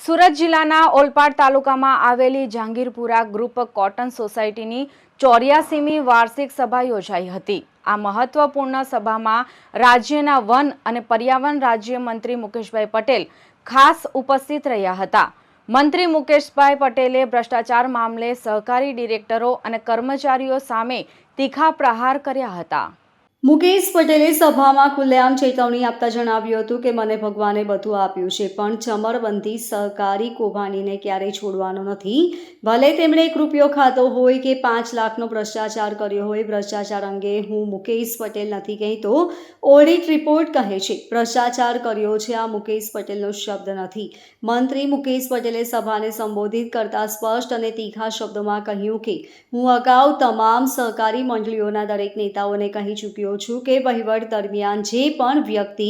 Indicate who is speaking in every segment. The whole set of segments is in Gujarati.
Speaker 1: સુરત જિલ્લાના ઓલપાડ તાલુકામાં આવેલી જહાંગીરપુરા ગ્રુપ કોટન સોસાયટીની 84મી વાર્ષિક સભા યોજાઈ હતી। આ મહત્વપૂર્ણ સભામાં રાજ્યના વન અને પર્યાવરણ રાજ્યમંત્રી મુકેશભાઈ પટેલ ખાસ ઉપસ્થિત રહ્યા હતા। મંત્રી મુકેશભાઈ પટેલે ભ્રષ્ટાચાર મામલે સહકારી ડિરેક્ટરો અને કર્મચારીઓ સામે તીખા પ્રહાર કર્યા હતા।
Speaker 2: મુકેશ પટેલે સભામાં ખુલ્લેઆમ ચેતવણી આપતા જણાવ્યું હતું કે મને ભગવાને બધું આપ્યું છે, પણ ચમરબંધી સહકારી કૌભાંડીને ક્યારેય છોડવાનો નથી। ભલે તેમણે 1 રૂપિયો ખાધો હોય કે 5 લાખનો ભ્રષ્ટાચાર કર્યો હોય। ભ્રષ્ટાચાર અંગે હું મુકેશ પટેલ નથી કહેતો, ઓડિટ રિપોર્ટ કહે છે ભ્રષ્ટાચાર કર્યો છે। આ મુકેશ પટેલનો શબ્દ નથી। મંત્રી મુકેશ પટેલે સભાને સંબોધિત કરતા સ્પષ્ટ અને તીખા શબ્દોમાં કહ્યું કે હું અગાઉ તમામ સહકારી મંડળીઓના દરેક નેતાઓને કહી ચૂક્યો છું કે વહીવટ દરમિયાન જે પણ વ્યક્તિ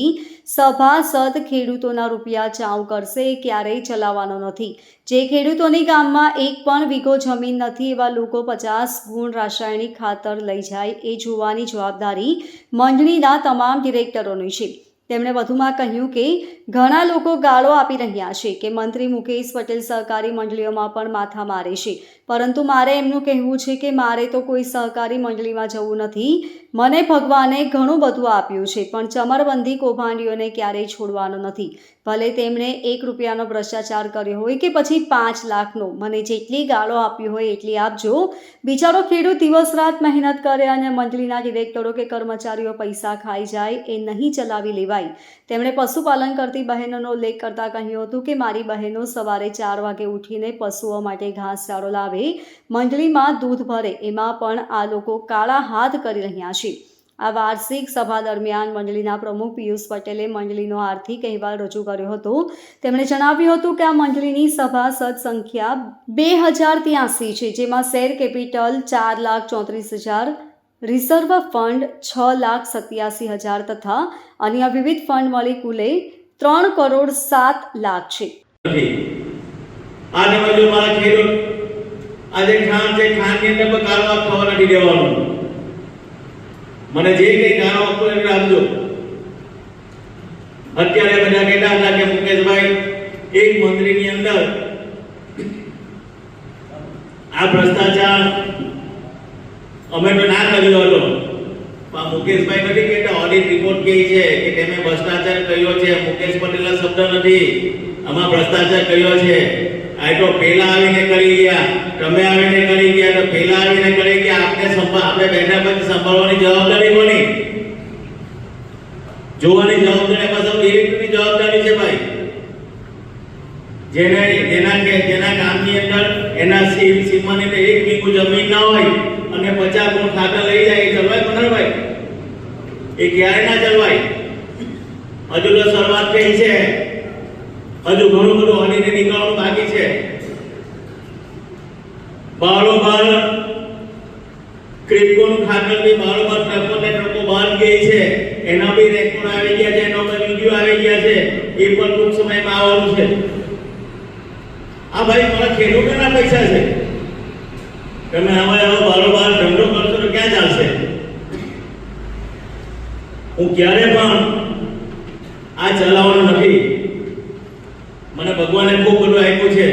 Speaker 2: સભાસદ ખેડૂતોના રૂપિયા ચાઉ કરશે એ ક્યારેય ચલાવવાનો નથી। જે ખેડૂતોની ગામમાં 1 પણ વીઘો જમીન નથી એવા લોકો 50 ગુણ રાસાયણિક ખાતર લઈ જાય એ જોવાની જવાબદારી મંડળીના તમામ ડિરેક્ટરોની છે। તેમણે વધુમાં કહ્યું કે ઘણા લોકો ગાળો આપી રહ્યા છે કે મંત્રી મુકેશ પટેલ સહકારી મંડળીઓમાં પણ માથા મારે છે, પરંતુ મારે એમનું કહેવું છે કે મારે તો કોઈ સહકારી મંડળીમાં જવું નથી। મને ભગવાને ઘણું બધું આપ્યું છે, પણ ચમરબંધી કૌભાંડીઓને ક્યારેય છોડવાનો નથી। ભલે તેમણે 1 રૂપિયાનો ભ્રષ્ટાચાર કર્યો હોય કે પછી 5 લાખનો, મને જેટલી ગાળો આપી હોય એટલી આપજો। બિચારો ખેડૂત દિવસ રાત મહેનત કરે અને મંડળીના ડિરેક્ટરો કે કર્મચારીઓ પૈસા ખાઈ જાય એ નહીં ચલાવી લેવાય। તેમણે પશુપાલન કરતી બહેનોનો ઉલ્લેખ કરતા કહ્યું હતું કે મારી બહેનો સવારે 4 વાગે ઉઠીને પશુઓ માટે ઘાસચારો લાવે, મંડળીમાં દૂધ ભરે, એમાં પણ આ લોકો કાળા હાથ કરી રહ્યા છે। આ વાર્ષિક સભા દરમિયાન મંડળીના પ્રમુખ પિયુષ પટેલે મંડળીનો આર્થિક અહેવાલ રજૂ કર્યો હતો। તેમણે જણાવ્યું હતું કે આ મંડળીની સભાસદ સંખ્યા 2083 છે, જેમાં શેર કેપિટલ 4,34,000, રિઝર્વ ફંડ 6,87,000 તથા અન્ય વિવિધ ફંડ મળી કુલે 3,07,00,000 છે।
Speaker 3: આજે બાજુ મારા ખેડૂત આજે ખાન છે, ખાનની અંદર પણ કાળો થવા નથી દેવાનું। મને જે કઈ કાળો આપો એ આપજો। અત્યારે બધા કહેતા હતા કે મુકેશભાઈ એક મંત્રીની અંદર આ ભ્રષ્ટાચાર અમે તો ના કર્યો હતો, પણ મુકેશભાઈ નથી કહેતા, ઓડિટ રિપોર્ટ કહે છે કે તમે ભ્રષ્ટાચાર કર્યો છે। મુકેશ પટેલનો શબ્દ નથી, આમાં ભ્રષ્ટાચાર કર્યો છે। આ તો પેલા આવીને કરી ગયા, તમે આવીને કરી ગયા, તો પેલા આવીને કરી ગયા। આપણે બેઠા પછી સંભાળવાની જવાબદારી કોની? જોવાની જવાબદારી પાછળ ડિરેક્ટરની જવાબદારી છે ભાઈ। જેના ગામની અંદર એના સીમાની અંદર 1 વીઘો જમીન ના હોય અને 50 ગુણ ખાતર લઈ જાય, એ ચલવાય કોને ભાઈ? એ ક્યારે ના ચલવાય? હજુ તો શરૂઆત થઈ છે, હજુ ઘણું બધું હલીને નીકળવાનું બાકી છે। બારોબાર ક્રિપ્ટોનું ખાતર બી બારોબાર ટ્રકો બહાર ગઈ છે, એના બી રેકોર્ડ આવી ગયા છે, એનો બી વિડિયો આવી ગયા છે, એ પણ ટૂંક સમયમાં આવવાનું છે। આ ભાઈ મારા ખેડૂતોના પૈસા છે, તમે હવે બારોબાર ધંધો કરશો તો ક્યાં ચાલશે? હું ક્યારે પણ આ ચલાવવાનું નથી। મને ભગવાને ખૂબ બધું આપ્યું છે,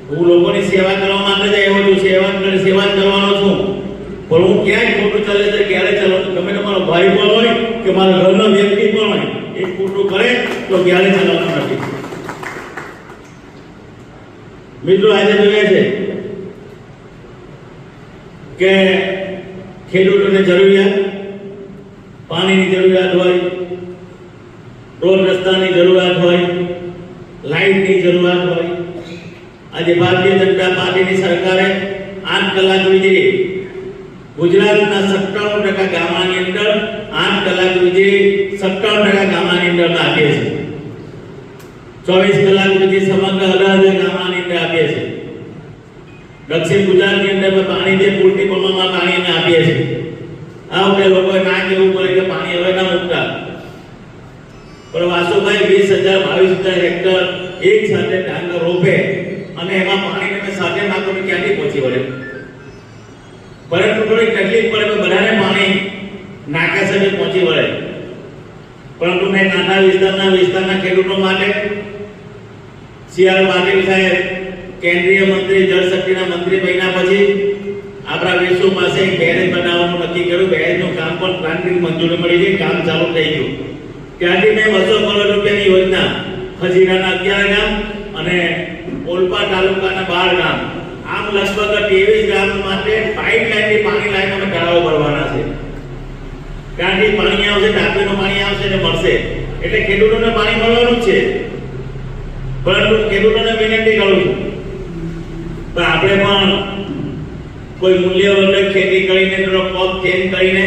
Speaker 3: હું લોકોની સેવા કરવા માટે જ આવ્યો છું, સેવા જ કરવાનો છું, પણ હું ક્યાંય ખોટું ચાલે છે ક્યારે ચલાવવાનું? તમે તમારો ભાઈ પણ હોય કે મારા ઘરનો વ્યક્તિ પણ હોય, એ ખોટું કરે તો ક્યારે ચલાવવાનું નથી। મિત્રો આજે જોઈએ છે કે ખેડૂતોને જરૂરિયાત, પાણીની જરૂરિયાત હોય, રોડ રસ્તાની જરૂરિયાત હોય, લાઇટની જરૂરિયાત હોય। આજે ભારતીય જનતા પાર્ટીની સરકારે 8 કલાક વીજળી ગુજરાતના 97% ગામડાની અંદર 8 કલાક વીજળી 97% ગામડાની અંદર આપે છે। 24 કલાક વીજળી સમગ્ર 18,000 ગામડાની અંદર આપે છે। દક્ષિણ ગુજરાતની અંદર પાણી જે પૂરતી પ્રમાણમાં પાણી આપીએ છીએ। આ વખતે લોકોએ ના કહેવું પડે કે પાણી હવે ના મૂકતા, પણ વાસુભાઈ 20,000-22,000 હેક્ટર એક સાથે ડાંગર રોપે અને એમાં પાણી તમે સાથે નાખો તો ક્યાંથી પહોંચી વળે? પરંતુ થોડી તકલીફ પડે તો બધાને પાણી નાકા સાથે પહોંચી વળે। પરંતુ મેં કાંઠા વિસ્તારના ખેડૂતો માટે સી.આર. પાટીલ સાહેબ કેન્દ્રીય મંત્રી જળ શક્તિના મંત્રી બન્યા પછી આપણા વેસુ પાસે એક બેરેજ બનાવવાનું નક્કી કર્યું. બેરેજનું કામ પણ પ્લાન્ટની મંજૂરી મળી ગઈ, કામ ચાલુ થઈ ગયું. ત્યાંથી મેં 200 કરોડ રૂપિયાની યોજના ખજીરાના 11 ગામ અને ઓલપાડ તાલુકાના 12 ગામ, આમ લગભગ 23 ગામ માટે પાઇપલાઇનથી પાણી લાઈન અમે તળાવો ભરવાના છે. ત્યાંથી પાણી આવશે, ટાંકીનું પાણી આવશે ને મળશે, એટલે ખેડૂતોને પાણી મળવાનું જ છે. પરંતુ ખેડૂતોને વિનંતી કરું છું કે આપણે પણ કોઈ મૂલ્યવર્ધક ખેતી કરીને થોડો ક્રોપ ચેન્જ કરીને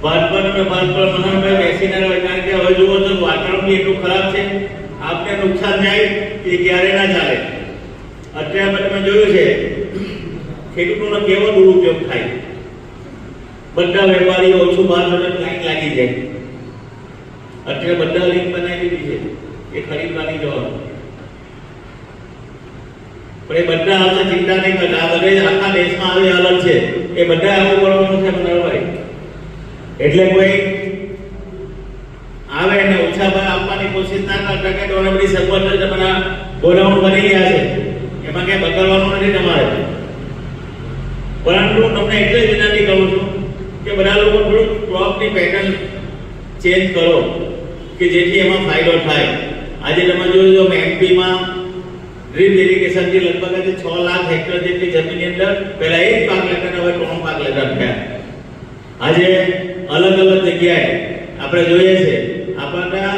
Speaker 3: મહાનભાઈ બેસીને રહે. કારણ કે હવે જુઓ તો વાતાવરણ બી એટલું ખરાબ છે, આપને નુકસાન જાય એ ક્યારે ના ચાલે. અત્યારે તમે જોયું છે ખેડૂતોનો કેવો દુરુપયોગ થાય. બધા વેપારીઓ ઓછું ભાવ લાઈન લાગી જાય. અત્યારે બધા લિંક બનાવી દીધી છે એ ખરીદવાની જવાનું, પણ એ બધા આવશે, ચિંતા નહીં કરતા. આ બધે આખા દેશમાં આવે અલગ છે, એ બધા આવું કરવાનું છે મંડળભાઈ. એટલે કોઈ આવે અને ઓછા ભાવ આપવાની કોશિશ ના કરતા કે તમને બધી સગવડ તમારા ગોડાઉન બની ગયા છે, એમાં ક્યાંય બદલવાનું નથી તમારે. પરંતુ તમને એટલે જ વિનંતી કરું છું કે બધા લોકો થોડુંક ક્રોપની પેટર્ન ચેન્જ કરો કે જેથી એમાં ફાયદો થાય. આજે તમે જોજો એમપીમાં ડ્રીપ ઇરિગેશનથી લગભગ 6 લાખ હેક્ટર જેટલી જમીનની અંદર પહેલા એક પાક લેતા હવે 3 પાક લેતા થયા. આજે અલગ અલગ જગ્યાએ આપણે જોઈએ છે આપણા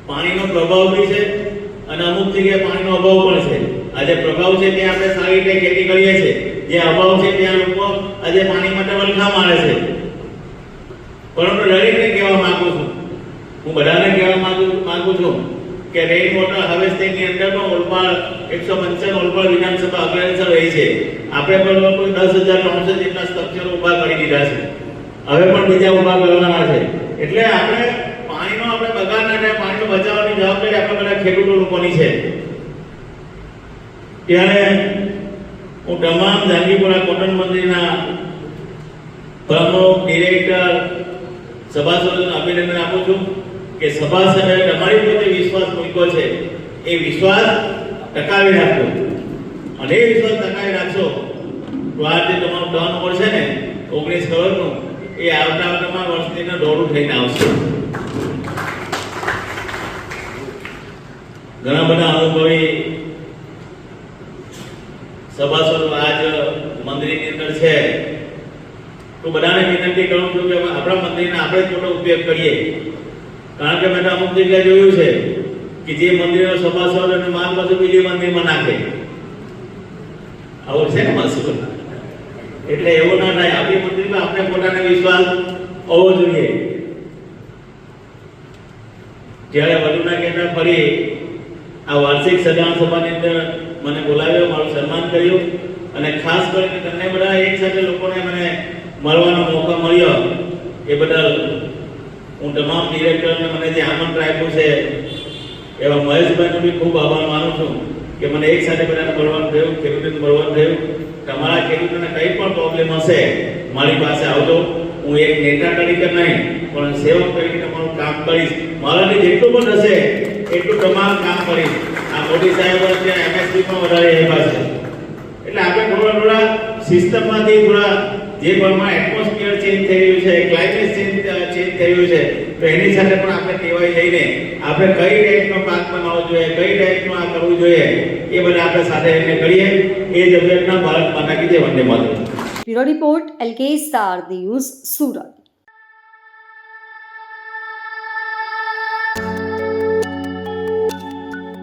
Speaker 3: પાણીનો પ્રભાવ બી છે અને અમુક જગ્યાએ પાણીનો અભાવ પણ છે. આજે પ્રભાવ છે ત્યાં આપણે સારી રીતે ખેતી કરીએ છીએ, જે અભાવ છે ત્યાં લોકો આજે પાણી માટે વલખા મારે છે. પરંતુ દરેકને કહેવા માંગુ છું, હું બધાને કહેવા માંગુ છું કે રેઇન વોટર હાર્વેસ્ટિંગની અંદર પણ ઓલપાડ 155 ઓલપાડ વિધાનસભા અગ્રેસર રહી છે. આપણે પણ કોઈ 10,300 જેટલા સ્ટ્રક્ચર ઊભા કરી દીધા છે, હવે પણ બીજા ઊભા કરવાના છે. એટલે આપણે પાણીનો આપણે બગાડ ના થાય, પાણીનો બચાવવાની જવાબદારી આપણે બધા ખેડૂતો લોકોની છે. ત્યારે હું તમામ જાંગીપુરા કોટન મંત્રીના પ્રમુખ, ડિરેક્ટર, સભાસદોને અભિનંદન આપું છું કે સભાસદોએ તમારી પ્રત્યે વિશ્વાસ મૂક્યો છે. એ વિશ્વાસ ટકાવી રાખો, અને એ વિશ્વાસ ટકાવી રાખશો તો આ જે તમારું ટર્ન ઓવર છે ને 19 કરોડનું, એ આવતા વર્ષની દોડું થઈને આવશે. ઘણા બધા અનુભવી સભાસદો આજ મંત્રીની અંદર છે, તો બધાને વિનંતી કરું છું કે આપણા મંત્રીને આપણે જ મોટો ઉપયોગ કરીએ. કારણ કે મેં અમુક જગ્યાએ જોયું છે કે જે મંદિરનો સભાસદ અને માલ પાછું બીજી મંદિરમાં નાખે, આવું છે ને મસૂલ. એટલે એવું ના થાય. આપણી મંદિરમાં આપણે પોતાને વિશ્વાસ હોવો જોઈએ. જ્યારે વધુ ના કહેતા ફરી આ વાર્ષિક સજાણ સભાની અંદર મને બોલાવ્યો, મારું સન્માન કર્યું, અને ખાસ કરીને તમને બધા એક સાથે લોકોને મને મળવાનો મોકો મળ્યો એ બદલ હું તમામ ડિરેક્ટરને મને જે આમંત્રણ આપ્યું છે એવા મહેશભાઈનો બી ખૂબ આભાર માનું છું કે મને એક સાથે બધાને મળવાનું થયું, ખેડૂતોને મળવાનું થયું. તમારા ખેડૂતોને કંઈ પણ પ્રોબ્લેમ હશે મારી પાસે આવજો. હું એક નેતા તરીકે નહીં પણ સેવક તરીકે તમારું કામ કરીશ. મારાથી જેટલું પણ હશે એટલું તમામ કામ કરીશ. આ મોદી સાહેબ ત્યાં એમએસપી પણ વધારે એવા છે, એટલે આપણે થોડા સિસ્ટમમાંથી થોડા જે પ્રમાણે એટમોસ્ફિયર ચેન્જ થઈ રહ્યું છે, ક્લાઇમેટ ચેન્જ થઈ રહ્યું છે, તો એની સાથે પણ આપણે ટેવાઈ લઈને આપણે કઈ ટાઈપનો પાક બનાવવો જોઈએ, કઈ ટાઈપનું આ કરવું જોઈએ, એ બધા આપણે સાથે એને કરીએ. એ જ અભ્યર્થના ભારત માતા કી જય, વંદે માતરમ.
Speaker 2: Bureau report LK star news, Surat.